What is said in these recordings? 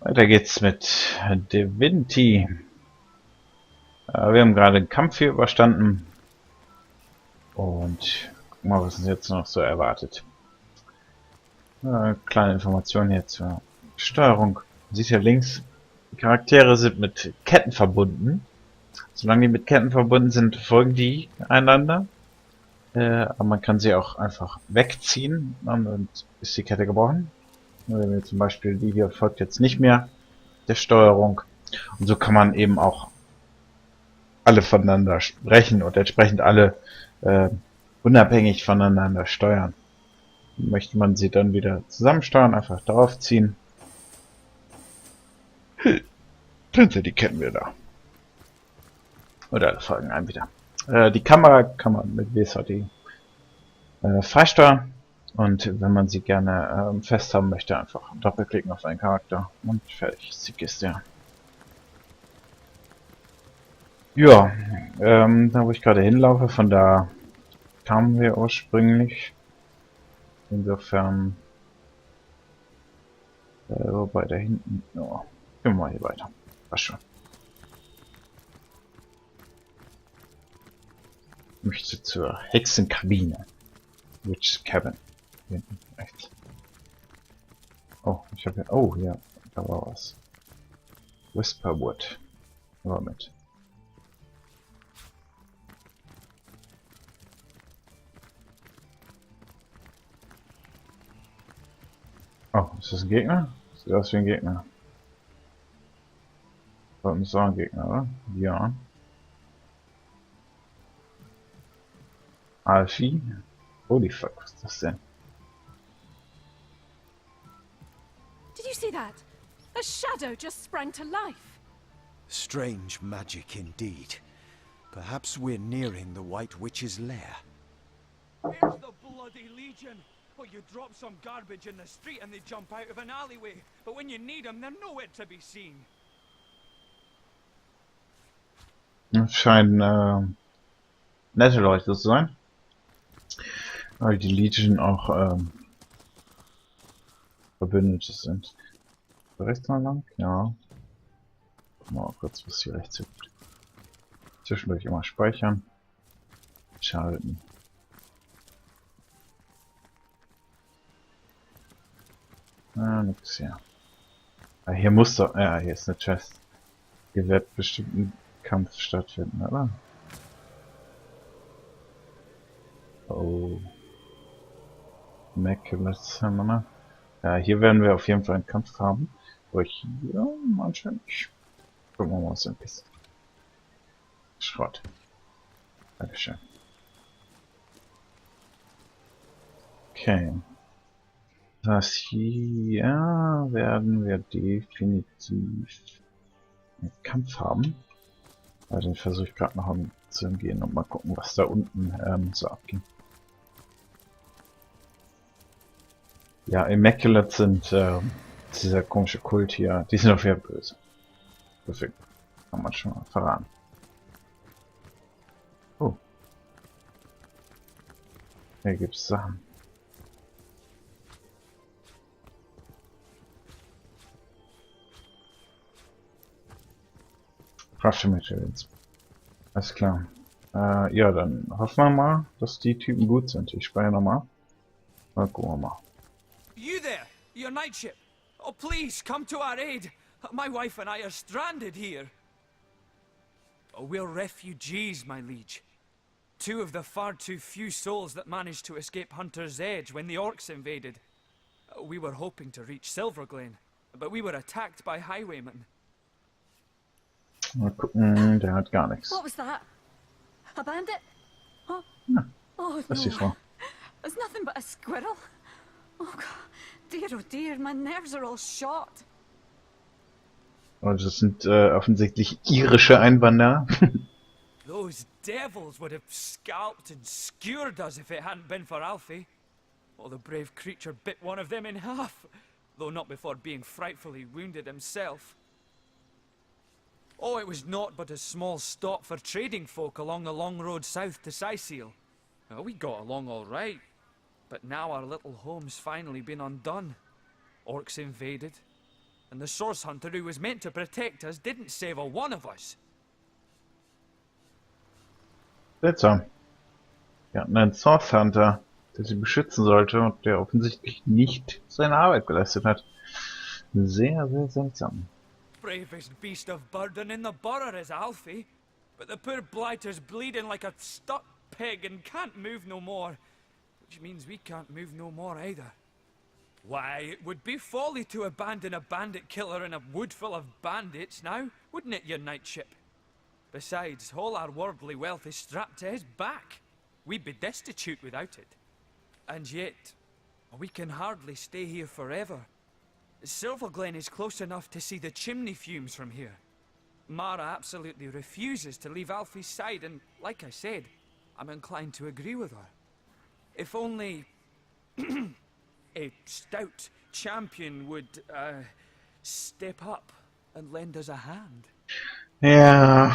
Weiter geht's mit Divinity. Wir haben gerade den Kampf hier überstanden. Und gucken mal, was uns jetzt noch so erwartet. Kleine Information hier zur Steuerung. Man sieht hier links, die Charaktere sind mit Ketten verbunden. Solange die mit Ketten verbunden sind, folgen die einander. Aber man kann sie auch einfach wegziehen und ist die Kette gebrochen. Wenn wir zum Beispiel die hier folgt jetzt nicht mehr der Steuerung. Und so kann man eben auch alle voneinander sprechen und entsprechend alle unabhängig voneinander steuern. Möchte man sie dann wieder zusammensteuern, einfach draufziehen. Dann sind die Ketten wieder da. Oder alle folgen einem wieder. Die Kamera kann man mit WSD freisteuern. Und wenn man sie gerne fest haben möchte, einfach doppelklicken auf einen Charakter und fertig ist die Kiste. Ja, da wo ich gerade hinlaufe, von da kamen wir ursprünglich. Insofern, wobei da hinten, ja, gehen wir mal hier weiter. Passt schon. Ich möchte zur Hexenkabine. Witch's Cabin. Hier hinten rechts. Oh, ich habe ja, oh, ja, da war was. Whisperwood. Aber mit. Oh, ist das ein Gegner? Sieht aus wie ein Gegner. Das ist auch ein Gegner, oder? Ja. Alfie? Holy fuck, was ist das denn? Did you see that? A shadow just sprang to life. Strange magic indeed. Perhaps we're nearing the White Witch's lair. There's the bloody Legion! Well, you drop some garbage in the street and they jump out of an alleyway. But when you need them, they're nowhere to be seen. Das scheinen nette Leute zu sein. Weil die Legion auch Verbündete sind. Rechts mal lang? Ja. Mal kurz, was hier rechts gibt. Zwischendurch immer speichern. Schalten. Ah, nix hier. Ah, hier muss doch. Ja, hier ist eine Chest. Hier wird bestimmt ein Kampf stattfinden, oder? Oh. Immaculate haben wir noch. Ja, hier werden wir auf jeden Fall einen Kampf haben. Aber hier anscheinend nicht. Gucken wir mal, was ein bisschen. Schrott. Dankeschön. Okay. Das hier werden wir definitiv einen Kampf haben. Also den versuche ich gerade noch zu umgehen und mal gucken, was da unten so abging. Ja, Immaculate sind dieser komische Kult hier. Die sind auf jeden Fall böse. Deswegen kann man schon mal verraten. Oh. Hier gibt's Sachen. Crafting Materials. Alles klar. Ja, dann hoffen wir mal, dass die Typen gut sind. Ich speichere nochmal. Mal gucken wir mal. You there! Your night ship! Oh, please, come to our aid! My wife and I are stranded here. Oh, we're refugees, my liege. Two of the far too few souls that managed to escape Hunter's Edge when the orcs invaded. We were hoping to reach Silverglen, but we were attacked by highwaymen. Mal gucken, der hat gar nichts. What was that? A bandit? Oh, Ja, oh das ist die no. Frau. It's nothing but a squirrel. Oh God, oh dear, my nerves are all shot. Und das sind offensichtlich irische Einwanderer. Those devils would have scalped and skewered us if it hadn't been for Alfie. Oh, the brave creature bit one of them in half, though not before being frightfully wounded himself. Oh, it was naught but a small stop for trading folk along the long road south to Sicil. Oh, we got along all right, but now our little home's finally been undone. Orcs invaded, And the source hunter who was meant to protect us didn't save a one of us. Seltsam. Wir hatten einen Source Hunter, der sie beschützen sollte und der offensichtlich nicht seine Arbeit geleistet hat. Sehr, sehr seltsam. Bravest beast of burden in the borough is Alfie, but the poor blighter's bleeding like a stuck pig and can't move no more, which means we can't move no more either. Why, it would be folly to abandon a bandit killer in a wood full of bandits now, wouldn't it, your knightship? Besides, all our worldly wealth is strapped to his back. We'd be destitute without it. And yet, we can hardly stay here forever. Silverglen is close enough to see the chimney fumes from here. Mara absolutely refuses to leave Alfie's side, and like I said, I'm inclined to agree with her. If only a stout champion would step up and lend us a hand. Ja,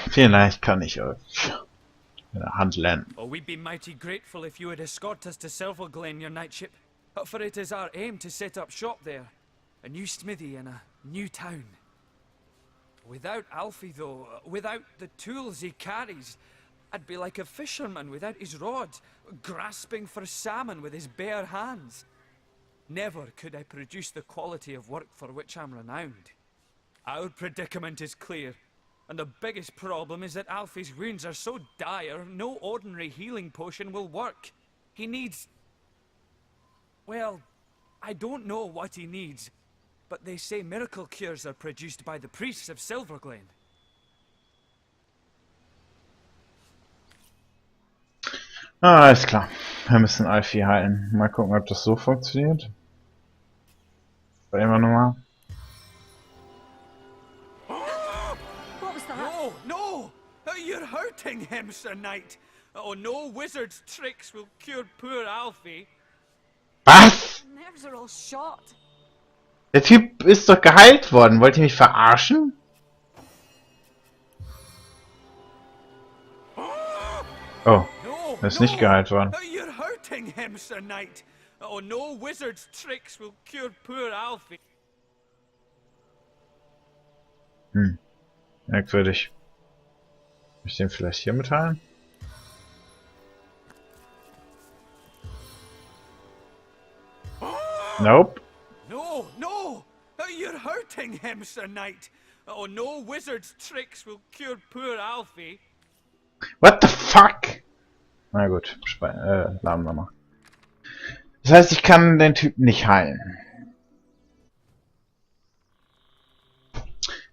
vielleicht kann ich euch eine Hand lenden. Oh, we'd be mighty grateful if you would escort us to Silverglen, your knightship. For it is our aim to set up shop there. A new smithy in a new town. Without Alfie, though, without the tools he carries, I'd be like a fisherman without his rod, grasping for salmon with his bare hands. Never could I produce the quality of work for which I'm renowned. Our predicament is clear, and the biggest problem is that Alfie's wounds are so dire, no ordinary healing potion will work. He needs... well, I don't know what he needs, but they say miracle cures are produced by the priests of Silverglen. Ah, alles klar. Wir müssen Alfie heilen. Mal gucken, ob das so funktioniert. Immer nochmal. What was that? No, no! You're hurting him, Sir Knight! Oh, no wizard's tricks will cure poor Alfie. Was? Nerves are all shot. Der Typ ist doch geheilt worden. Wollt ihr mich verarschen? Oh, No, er ist nicht geheilt worden. You're hurting him, Sir Knight! Oh, no wizard's tricks will cure poor Alfie. Merkwürdig. Kann ich den vielleicht hier mitteilen? Nope. No, no! You're hurting him, Sir Knight! Oh, no wizard's tricks will cure poor Alfie. What the fuck? Na gut, laden wir mal. Das heißt, ich kann den Typen nicht heilen.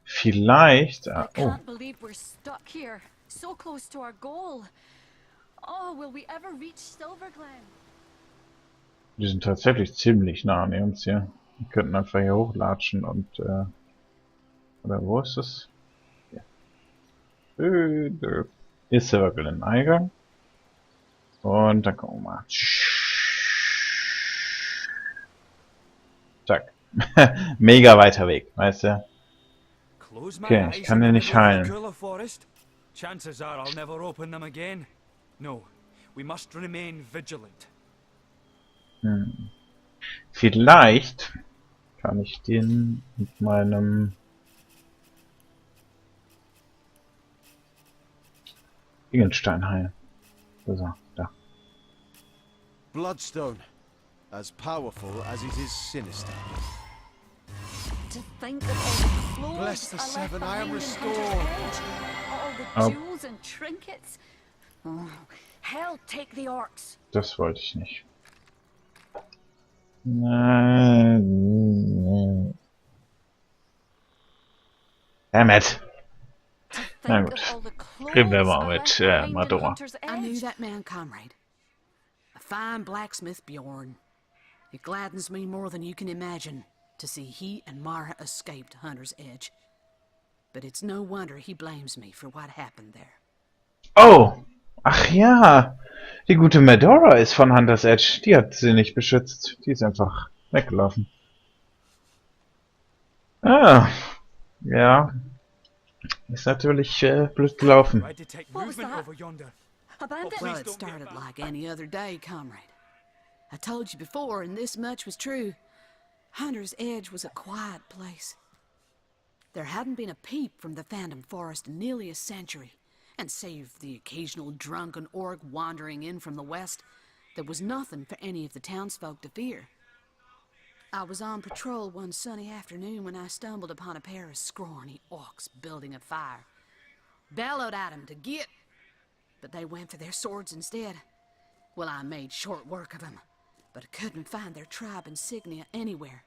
Vielleicht... I oh, can't believe we're stuck here, so close to our goal. Oh, will we ever reach Silverglen? die sind tatsächlich ziemlich nah an uns hier. Wir könnten einfach hier hochlatschen und... oder wo ist es? Hier. Hier ist der wirklich ein Eingang. Und dann gucken wir mal. Zack. Mega weiter Weg, weißt du? Okay, ich kann den nicht heilen. Chances are I'll never open them again. No, we must remain vigilant. Vielleicht kann ich den mit meinem Gegenstein heilen. So, da. Bloodstone, as powerful as it is sinister. To think of all the clothes Bless the I left seven, I am behind in restored. Hunter's Edge, all the Oh. jewels and trinkets. Oh, hell, take the orcs. Das wollte ich nicht. Nein. Dammit. Na Think gut. of all the clothes Reden wir I mal left mit behind in Madora. Hunter's I knew Edge. that man, comrade. A fine blacksmith, Bjorn. It gladdens me more than you can imagine to see he and Mara escaped Hunter's Edge. But it's no wonder he blames me for what happened there. Oh! Ach ja! Die gute Madora ist von Hunter's Edge. Die hat sie nicht beschützt. Die ist einfach weggelaufen. Ah. Ja. Ist natürlich blöd gelaufen. I detect What was movement that? over yonder. A bandit? Well, Please it don't get started back. like any other day, comrade. I told you before, and this much was true. Hunter's Edge was a quiet place. There hadn't been a peep from the Phantom Forest in nearly a century, and save the occasional drunken orc wandering in from the west, there was nothing for any of the townsfolk to fear. I was on patrol one sunny afternoon when I stumbled upon a pair of scrawny orcs building a fire. Bellowed at 'em to get, but they went for their swords instead. Well, I made short work of 'em, but I couldn't find their tribe insignia anywhere.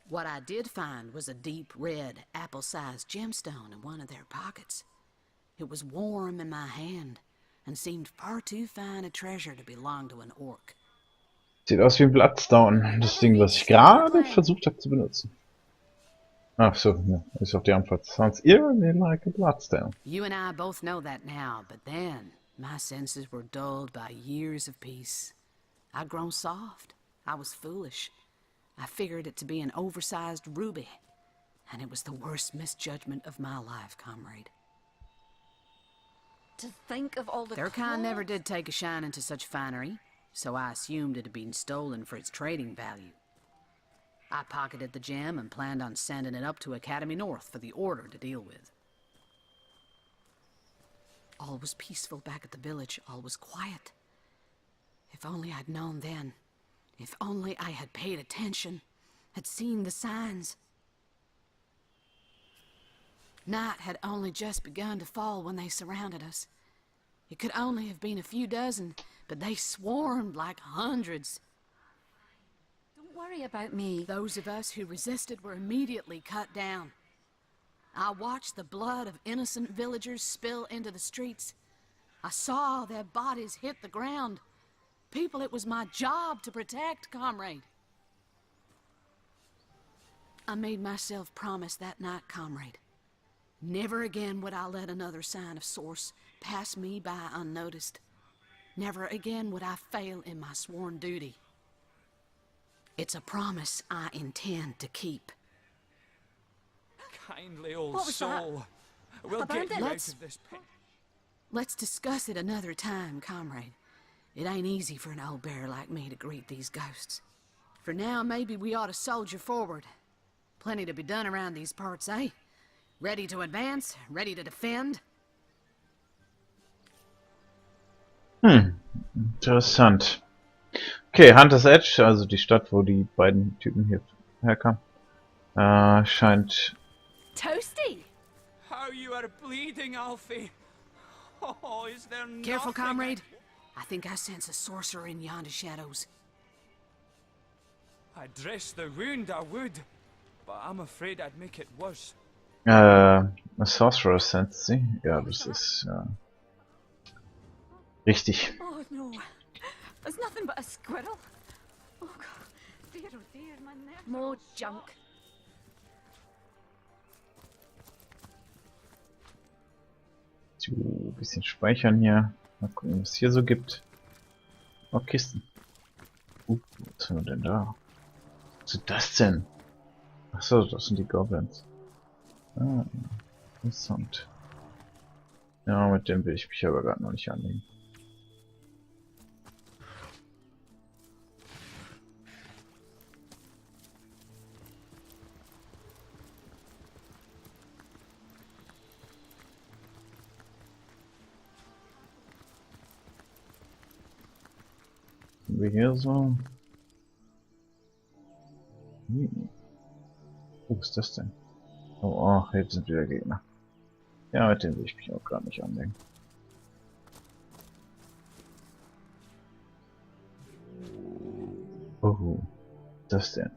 What I did find was a deep red, apple-sized gemstone in one of their pockets. It was warm in my hand and seemed far too fine a treasure to belong to an orc. Sieht aus wie ein Bloodstone. Das Ding, was ich gerade versucht habe zu benutzen. Ach so, ja, ist auf die Antwort. Sounds eerily like a bloodstone. You and I both know that now, but then my senses were dulled by years of peace. I'd grown soft. I was foolish. I figured it to be an oversized ruby, and it was the worst misjudgment of my life, comrade. To think of all the Their kind never clothes- did take a shine to such finery, so I assumed it had been stolen for its trading value. I pocketed the gem and planned on sending it up to Academy North for the Order to deal with. All was peaceful back at the village, all was quiet. If only I'd known then. If only I had paid attention, had seen the signs. Night had only just begun to fall when they surrounded us. It could only have been a few dozen, but they swarmed like hundreds. Don't worry about me. Those of us who resisted were immediately cut down. I watched the blood of innocent villagers spill into the streets. I saw their bodies hit the ground. People it was my job to protect, comrade. I made myself promise that night, comrade. Never again would I let another sign of source pass me by unnoticed. Never again would I fail in my sworn duty. It's a promise I intend to keep. Kindly old What was that? soul. We'll A get bandit? you out Let's- of this pit. Let's discuss it another time, comrade. It ain't easy for an old bear like me to greet these ghosts. For now, maybe we ought to soldier forward. Plenty to be done around these parts, eh? Ready to advance? Ready to defend? Interessant. Okay, Hunter's Edge, also die Stadt, wo die beiden Typen hier herkamen, scheint... Toasty! How you are bleeding, Alfie. Oh, is there Careful, nothing- comrade. I think I sense a sorcerer in yonder shadows. I'd dress the wound, I would. But I'm afraid I'd make it worse. A Sorcerer sense sie. Ja, das ist richtig. Oh no. There's nothing but a squirrel. Oh god. Dear, oh dear, my nerves. More junk. So, ein bisschen speichern hier. Mal gucken, was es hier so gibt. Oh, Kisten. Was haben wir denn da? Was ist das denn? Achso, das sind die Goblins. Ah, interessant. Ja, mit dem will ich mich aber gerade noch nicht anlegen. Haben wir hier so... Was ist das denn? Oh, jetzt sind wieder Gegner. Ja, mit denen will ich mich auch gar nicht anlegen. Oh, das denn?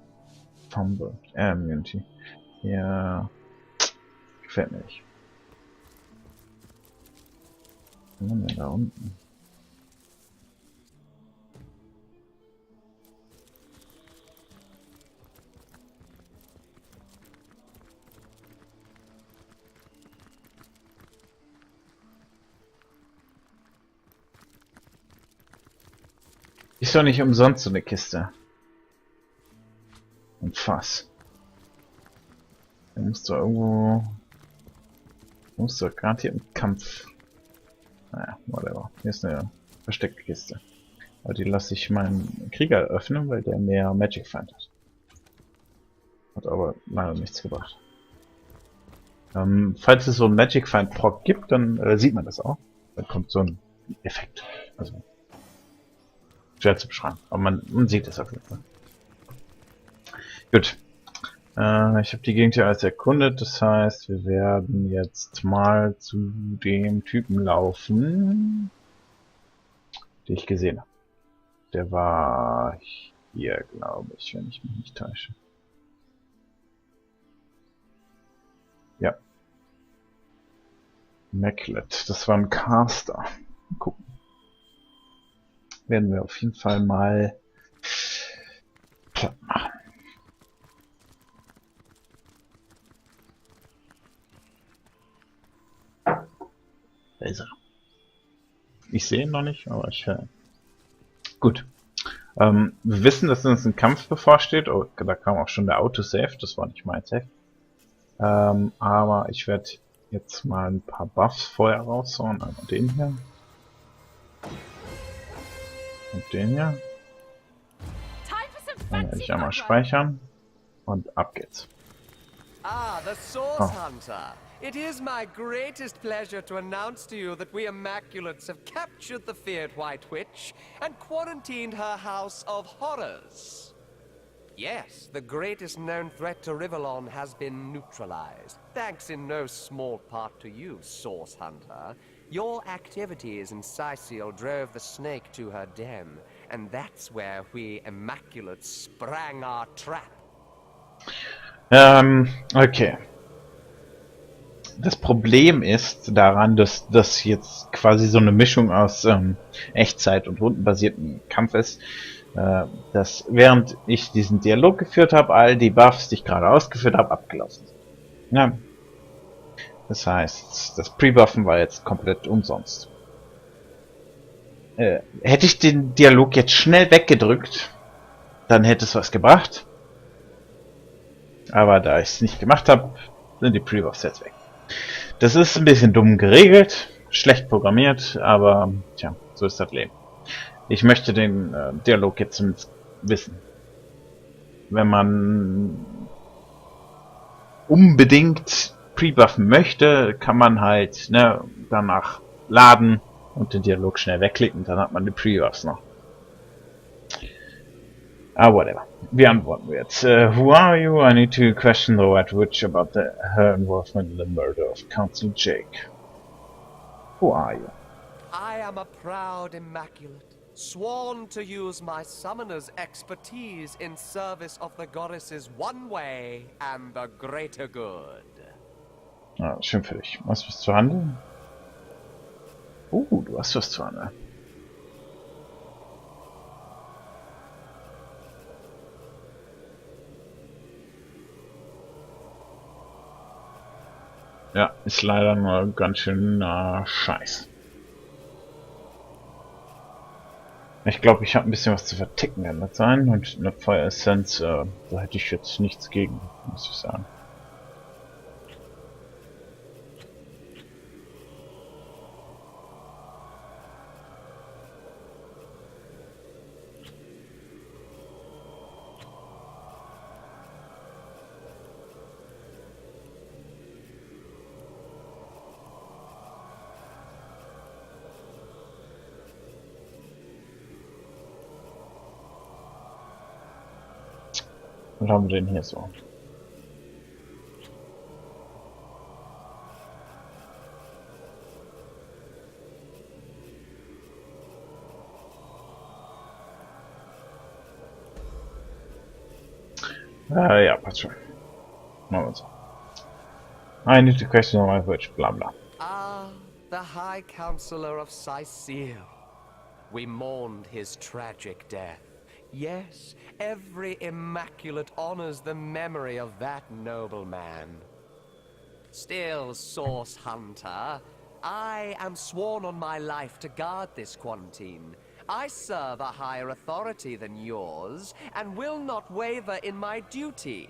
Fumble. Immunity. Ja. Gefällt mir nicht. Was haben wir denn da unten? Ist doch nicht umsonst so eine Kiste. Ein Fass. Da muss doch irgendwo... Muss doch garantiert im Kampf... Naja, whatever. Hier ist eine versteckte Kiste. Aber die lasse ich meinen Krieger öffnen, weil der mehr Magic Find hat. Hat aber leider nichts gebracht. Falls es so einen Magic Find Proc gibt, dann sieht man das auch. Dann kommt so ein Effekt. Also schwer zu beschreiben, aber man sieht es auf jeden Fall. Gut. Ich habe die Gegend hier alles erkundet, das heißt, wir werden jetzt mal zu dem Typen laufen, den ich gesehen habe. Der war hier, glaube ich, wenn ich mich nicht täusche. Ja. Maclet, das war ein Caster. Mal gucken. Werden wir auf jeden Fall mal platt machen. Da ist er. Ich sehe ihn noch nicht, aber ich höre ihn. Gut. Wir wissen, dass uns ein Kampf bevorsteht. Oh, da kam auch schon der Autosave. Das war nicht mein Save. Aber ich werde jetzt mal ein paar Buffs vorher raushauen. Einmal den hier. Und den hier. Dann werde ich einmal speichern. Und ab geht's. Ah, the Source Hunter. It is my greatest pleasure to announce to you that we Immaculates have captured the feared White Witch and quarantined her house of horrors. Yes, the greatest known threat to Rivellon has been neutralized, thanks in no small part to you, Source Hunter. Your activities in Sicil drove the snake to her den, and that's where we Immaculates sprang our trap. Okay. Das Problem ist daran, dass das jetzt quasi so eine Mischung aus Echtzeit- und rundenbasierten Kampf ist, dass während ich diesen Dialog geführt habe, all die Buffs, die ich gerade ausgeführt habe, abgelaufen sind. Ja. Das heißt, das Pre-Buffen war jetzt komplett umsonst. Hätte ich den Dialog jetzt schnell weggedrückt, dann hätte es was gebracht. Aber da ich es nicht gemacht habe, sind die Pre-Buffs jetzt weg. Das ist ein bisschen dumm geregelt, schlecht programmiert, aber tja, so ist das Leben. Ich möchte den Dialog jetzt zumindest wissen. Wenn man unbedingt pre-buffen möchte, kann man halt danach laden und den Dialog schnell wegklicken, dann hat man die Pre-Buffs noch. Ah, whatever. Wie antworten wir jetzt? Who are you? I need to question the White Witch about her involvement in the murder of Council Jake. Who are you? I am a proud Immaculate, sworn to use my summoner's expertise in service of the goddess's one way and the greater good. Ah, schön für dich. Was bist zu handeln? Du hast was zu handeln. Ja, ist leider nur ganz schön Scheiß. Ich glaube, ich habe ein bisschen was zu verticken, kann das sein? Und eine Feueressenz, da hätte ich jetzt nichts gegen, muss ich sagen. Was haben wir denn hier so? Ja, passt schon. Machen wir so. I need to question my witch, bla bla. Ah, the High Counselor of Sicil. We mourned his tragic death. Yes, every Immaculate honors the memory of that noble man. Still, Source Hunter, I am sworn on my life to guard this quarantine. I serve a higher authority than yours and will not waver in my duty.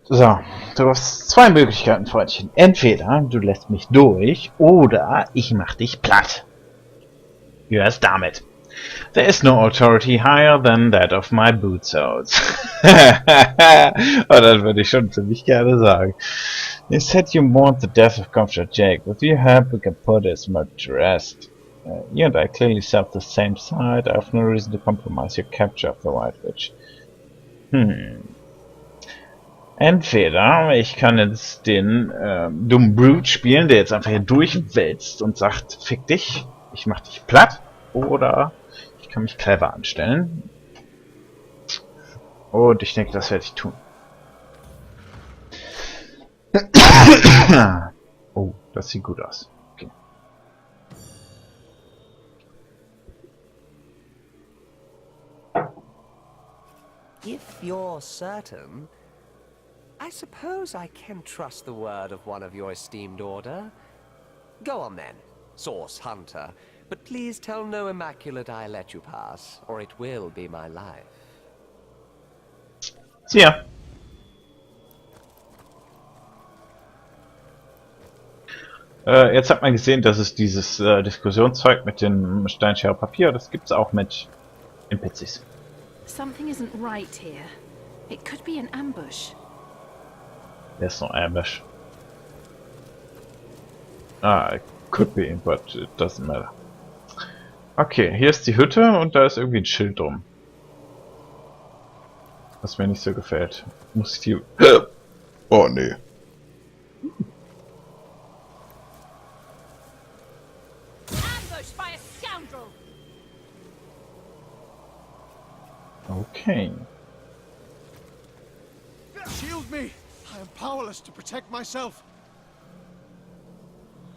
So, du hast zwei Möglichkeiten, Freundchen. Entweder du lässt mich durch oder ich mach dich platt. Wie wär's damit? There is no authority higher than that of my boot soles. Oh, das würde ich schon ziemlich gerne sagen. You said you mourned the death of Comforter Jake. With your help, we can put his murder to rest. You and I clearly serve the same side. I have no reason to compromise your capture of the White Witch. Entweder ich kann jetzt den dummen Brute spielen, der jetzt einfach hier durchwälzt und sagt, fick dich, ich mach dich platt. Oder ich kann mich clever anstellen. Und ich denke, das werde ich tun. Oh, das sieht gut aus. Okay. If you're certain, I suppose I can trust the word of one of your esteemed order. Go on then, Source Hunter, but please tell no Immaculate I let you pass, or it will be my life. Ja. Jetzt hat man gesehen, dass es dieses Diskussionszeug mit dem Steinschere Papier, das gibt's auch mit NPCs. Something isn't right here. It could be an ambush. There's no ambush. Ah, it could be, but it doesn't matter. Okay, hier ist die Hütte und da ist irgendwie ein Schild drum. Was mir nicht so gefällt. Muss ich die... Oh, nee. Ambushed by a scoundrel! Okay. Shield me! I am powerless to protect myself.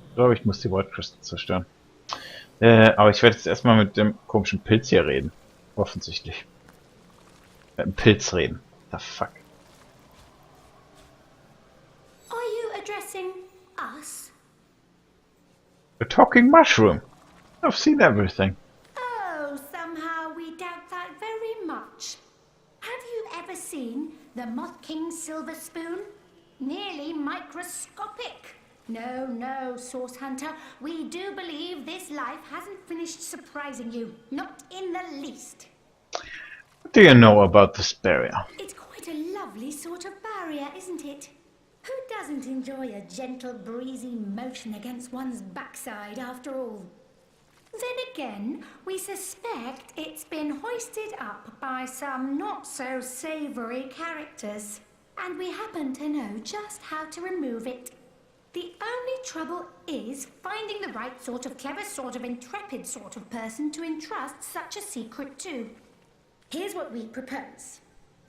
Ich glaube, ich muss die Void Crystal zerstören. Aber ich werde jetzt erstmal mit dem komischen Pilz hier reden. Offensichtlich. Mit dem Pilz reden. The fuck. Are you addressing us? A talking mushroom. I've seen everything. Oh, somehow we doubt that very much. Have you ever seen the Moth King's silver spoon? Nearly microscopic. No, no, Source Hunter. We do believe this life hasn't finished surprising you. Not in the least. What do you know about this barrier? It's quite a lovely sort of barrier, isn't it? Who doesn't enjoy a gentle, breezy motion against one's backside, after all? Then again, we suspect it's been hoisted up by some not-so-savoury characters, and we happen to know just how to remove it. The only trouble is finding the right sort of clever, sort of intrepid sort of person to entrust such a secret to. Here's what we propose.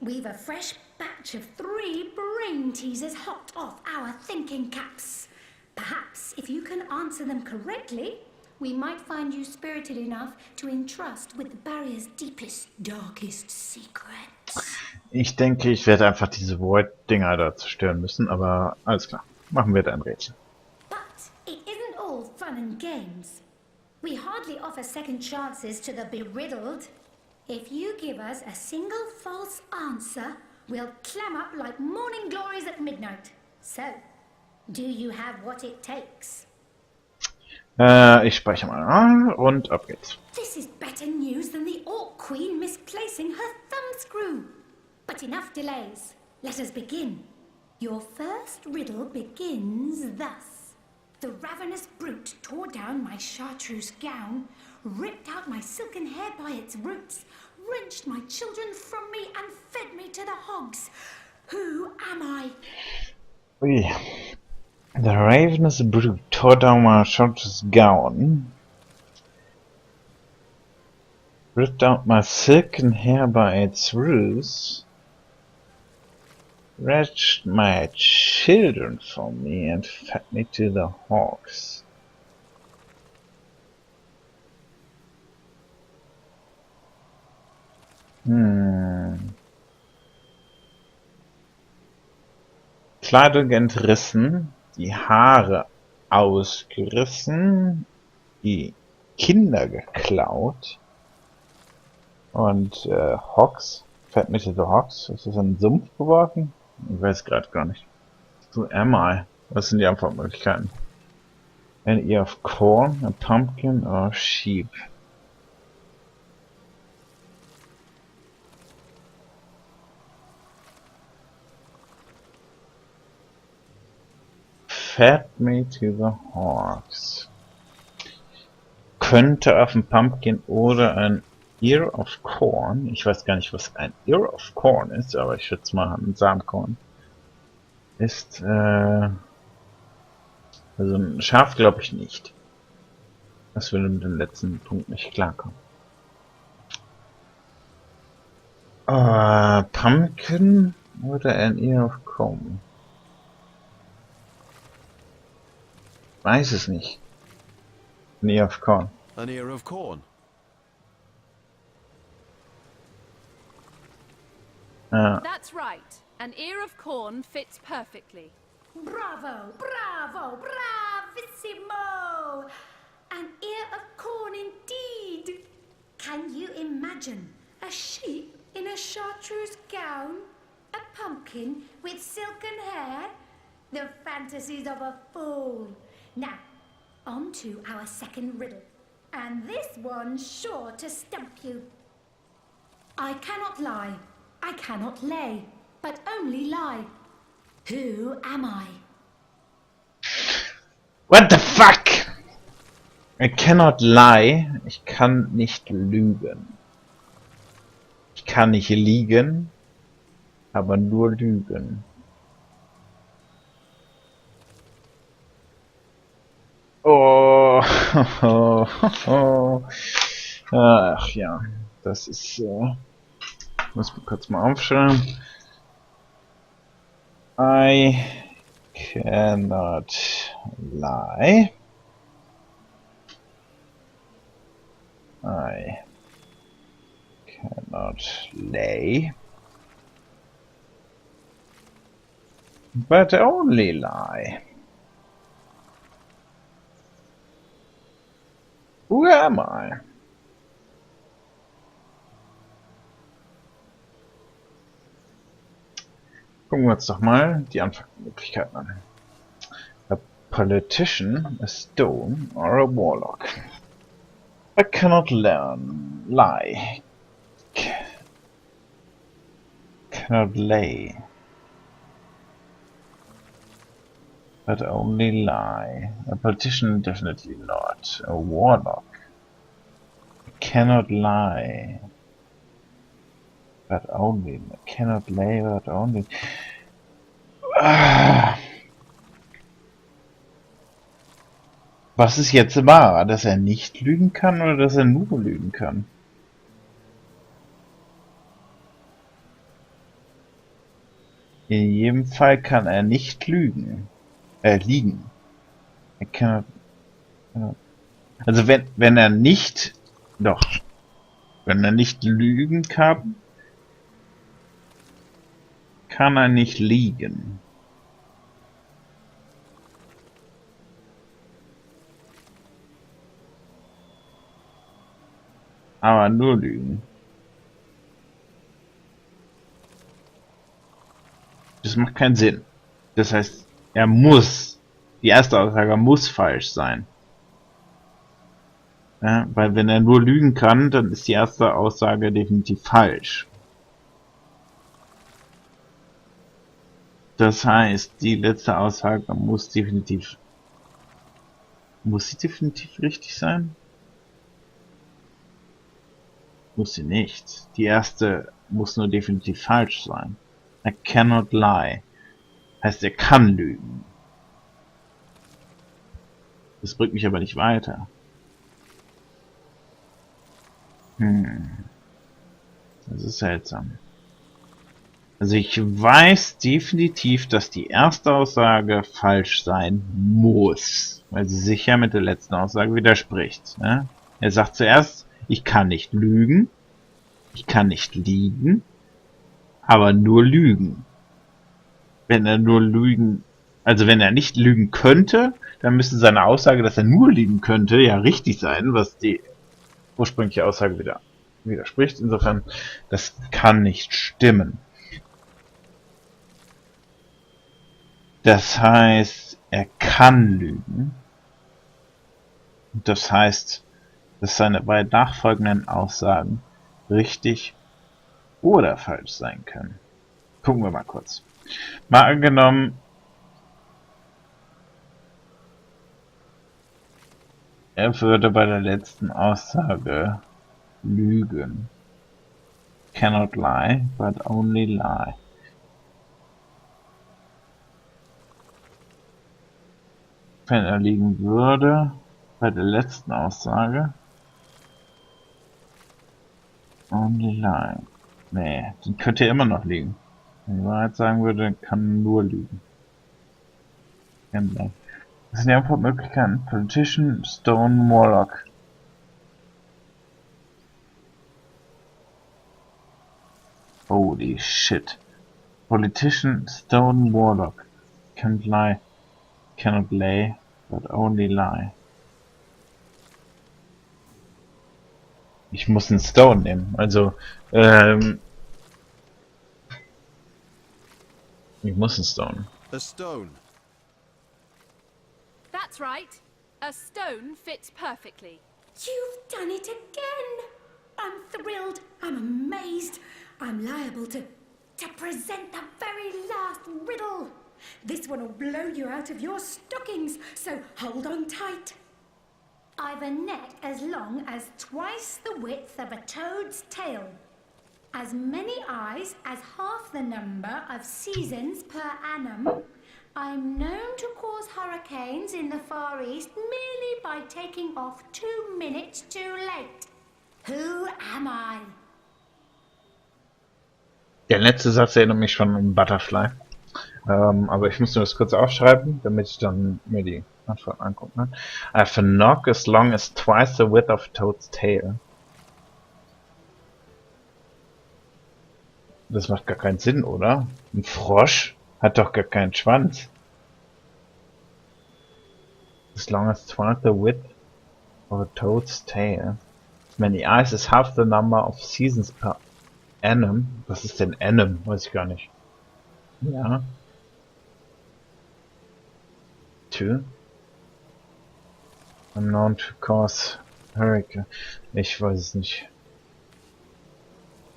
We've a fresh batch of 3 brain teasers hot off our thinking caps. Perhaps, if you can answer them correctly, we might find you spirited enough to entrust with the barrier's deepest, darkest secrets. Ich denke, ich werde einfach diese Void-Dinger da zerstören müssen, aber alles klar. Machen wir da ein Rätsel. But it isn't all fun and games. We hardly offer second chances to the beriddled. If you give us a single false answer, we'll clam up like morning glories at midnight. So, do you have what it takes? Ich speichere mal an und ab geht's. This is better news than the Orc Queen misplacing her thumbscrew. But enough delays. Let us begin. Your first riddle begins thus. The ravenous brute tore down my chartreuse gown, ripped out my silken hair by its roots, wrenched my children from me and fed me to the hogs. Who am I? Ui. The ravenous brute tore down my chartreuse gown, ripped out my silken hair by its roots, wrenched my children from me and fed me to the hogs. Kleidung entrissen, die Haare ausgerissen, die Kinder geklaut und Hogs, fährt mit the Hogs, ist das ein Sumpf geworfen? Ich weiß gerade gar nicht. So am I. Was sind die Antwortmöglichkeiten? An ear of corn, a pumpkin or a sheep? fed me to the horse. Könnte auf ein Pumpkin oder ein Ear of Corn. Ich weiß gar nicht, was ein Ear of Corn ist, aber ich schätze mal ein Samenkorn. Ist, also ein Schaf glaube ich nicht. Das würde mit dem letzten Punkt nicht klarkommen. Pumpkin oder ein Ear of Corn? Weiß es nicht. Ein Ear of Corn. An ear of corn. That's right. An ear of corn fits perfectly. Bravo, bravo, bravissimo! An ear of corn indeed! Can you imagine a sheep in a chartreuse gown? A pumpkin with silken hair? The fantasies of a fool. Now, on to our second riddle. And this one's sure to stump you. I cannot lie, I cannot lay, but only lie. Who am I? What the fuck? I cannot lie. Ich kann nicht lügen. Ich kann nicht liegen, aber nur lügen. Oh, ach ja, das ist, muss man kurz mal aufschreiben. I cannot lie. I cannot lay. But only lie. Who am I? Gucken wir uns doch mal die Antwortmöglichkeiten an. A politician, a stone, or a warlock. I cannot lie. Cannot lay. But only lie. A politician, definitely not. A warlock. I cannot lie. But only. I cannot lay, but only. Was ist jetzt wahr? Dass er nicht lügen kann oder dass er nur lügen kann? In jedem Fall kann er nicht lügen. Liegen. Er cannot, also wenn er nicht, doch, wenn er nicht lügen kann, kann er nicht liegen. Aber nur lügen. Das macht keinen Sinn. Das heißt, er muss, die erste Aussage muss falsch sein. Ja, weil wenn er nur lügen kann, dann ist die erste Aussage definitiv falsch. Das heißt, die letzte Aussage muss sie definitiv richtig sein? Muss sie nicht. Die erste muss nur definitiv falsch sein. I cannot lie. Heißt, er kann lügen. Das bringt mich aber nicht weiter. Das ist seltsam. Also ich weiß definitiv, dass die erste Aussage falsch sein muss, weil sie sich ja mit der letzten Aussage widerspricht. Ne? Er sagt zuerst, ich kann nicht lügen, ich kann nicht liegen, aber nur lügen. Wenn er nur lügen, also wenn er nicht lügen könnte, dann müsste seine Aussage, dass er nur lügen könnte, ja richtig sein, was die ursprüngliche Aussage wieder widerspricht. Insofern, das kann nicht stimmen. Das heißt, er kann lügen. Das heißt, dass seine beiden nachfolgenden Aussagen richtig oder falsch sein können. Gucken wir mal kurz. Mal angenommen, Er würde bei der letzten Aussage lügen. Cannot lie, but only lie. Wenn er liegen würde, bei der letzten Aussage. Only lie. Nee, dann könnte er immer noch liegen. Wenn die Wahrheit sagen würde, kann nur lügen. Das sind die Antwortmöglichkeiten. Politician, Stone, Warlock. Holy shit. Politician, Stone, Warlock. Can't lie. Cannot lay, but only lie. Ich muss einen Stone nehmen. Also, ich muss einen Stone. A stone. That's right. A stone fits perfectly. You've done it again! I'm thrilled, I'm amazed, I'm liable to present the very last riddle. This one will blow you out of your stockings, so hold on tight. I've a neck as long as twice the width of a toad's tail, as many eyes as half the number of seasons per annum. I'm known to cause hurricanes in the Far East merely by taking off 2 minutes too late. Who am I? Der letzte Satz erinnert mich schon an Butterfly. Aber ich muss nur das kurz aufschreiben, damit ich dann mir die Antwort angucken kann. I have a knock as long as twice the width of a toad's tail. Das macht gar keinen Sinn, oder? Ein Frosch hat doch gar keinen Schwanz. As long as twice the width of a toad's tail. Many eyes is half the number of seasons per annum. Was ist denn annum? Weiß ich gar nicht. Ja. 2. I'm known to cause hurricane. Ich weiß es nicht.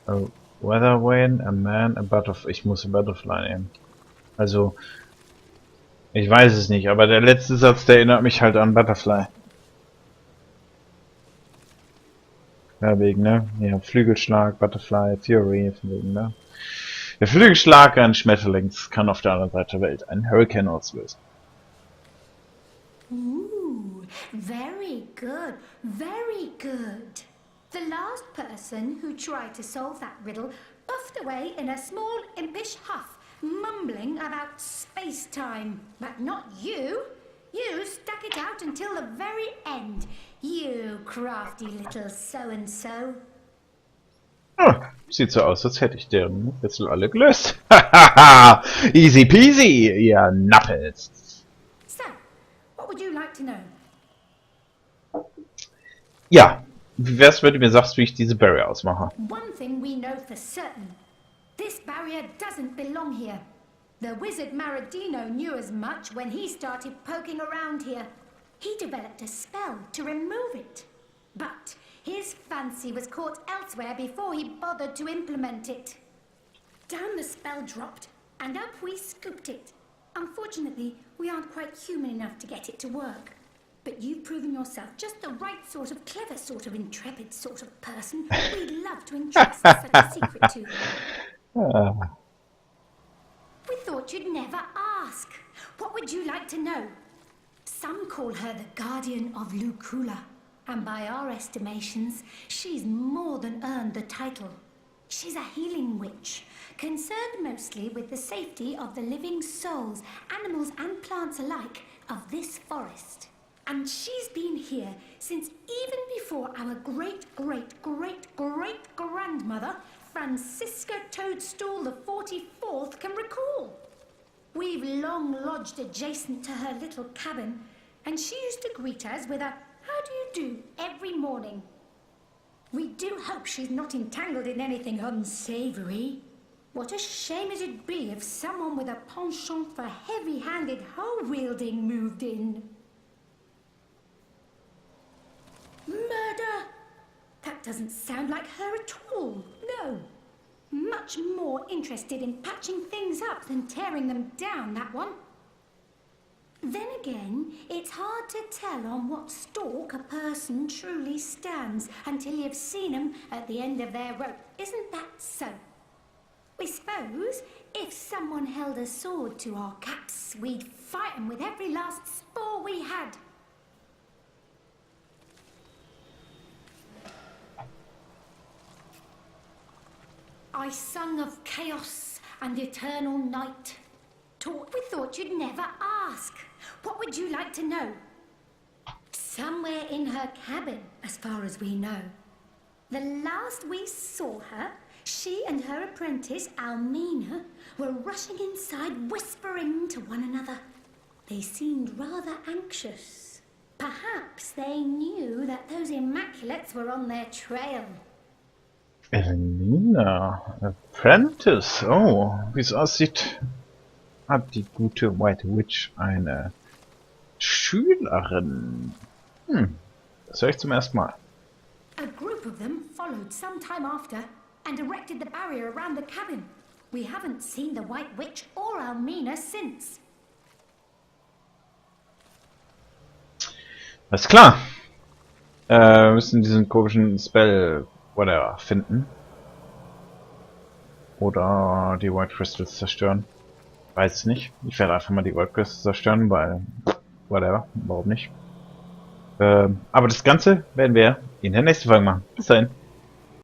A weather vane, a man, a butterfly. Ich muss a butterfly nehmen. Also, ich weiß es nicht, aber der letzte Satz, der erinnert mich halt an Butterfly. Ja, wegen, ne? Ja, Flügelschlag, Butterfly, Theory, wegen, ne? Der Flügelschlag eines Schmetterlings kann auf der anderen Seite der Welt einen Hurricane auslösen. Ooh, very good, very good. The last person who tried to solve that riddle puffed away in a small impish huff, mumbling about space-time. But not you. You stuck it out until the very end. You crafty little so-and-so. Ah, sieht so aus, als hätte ich deren Rätsel alle gelöst. Easy peasy, ihr Nappels. So, what would you like to know? Ja, wie wär's, wenn du mir sagst, wie ich diese Barrier ausmache? One thing we know for certain. This barrier doesn't belong here. The wizard Maradino knew as much when he started poking around here. He developed a spell to remove it. But his fancy was caught elsewhere before he bothered to implement it. Down the spell dropped, and up we scooped it. Unfortunately, we aren't quite human enough to get it to work. But you've proven yourself just the right sort of clever, sort of intrepid sort of person we'd love to entrust such a secret to. We thought you'd never ask. What would you like to know? Some call her the Guardian of Lucula, and by our estimations, she's more than earned the title. She's a healing witch, concerned mostly with the safety of the living souls, animals and plants alike, of this forest. And she's been here since even before our great-great-great-great-grandmother, Francisca Toadstool the 44th, can recall. We've long lodged adjacent to her little cabin, and she used to greet us with a "How do you do?" every morning. We do hope she's not entangled in anything unsavory. What a shame it'd be if someone with a penchant for heavy-handed hoe-wielding moved in. Murder! That doesn't sound like her at all, no. Much more interested in patching things up than tearing them down, that one. Then again, it's hard to tell on what stalk a person truly stands until you've seen them at the end of their rope. Isn't that so? We suppose if someone held a sword to our caps, we'd fight 'em with every last spore we had. I sung of chaos and eternal night. We thought you'd never ask. What would you like to know? Somewhere in her cabin, as far as we know. The last we saw her, she and her apprentice, Almina, were rushing inside, whispering to one another. They seemed rather anxious. Perhaps they knew that those Immaculates were on their trail. Elena, Apprentice. Oh, wie es aussieht, hat die gute White Witch eine Schülerin. Das höre ich zum ersten Mal. A group of them followed some time after and erected the barrier around the cabin. We haven't seen the White Witch or Almina since. Alles klar. Wir müssen diesen komischen Spell whatever finden. Oder die White Crystals zerstören. Weiß nicht. Ich werde einfach mal die White Crystals zerstören, weil whatever, warum nicht. Aber das Ganze werden wir in der nächsten Folge machen. Bis dahin.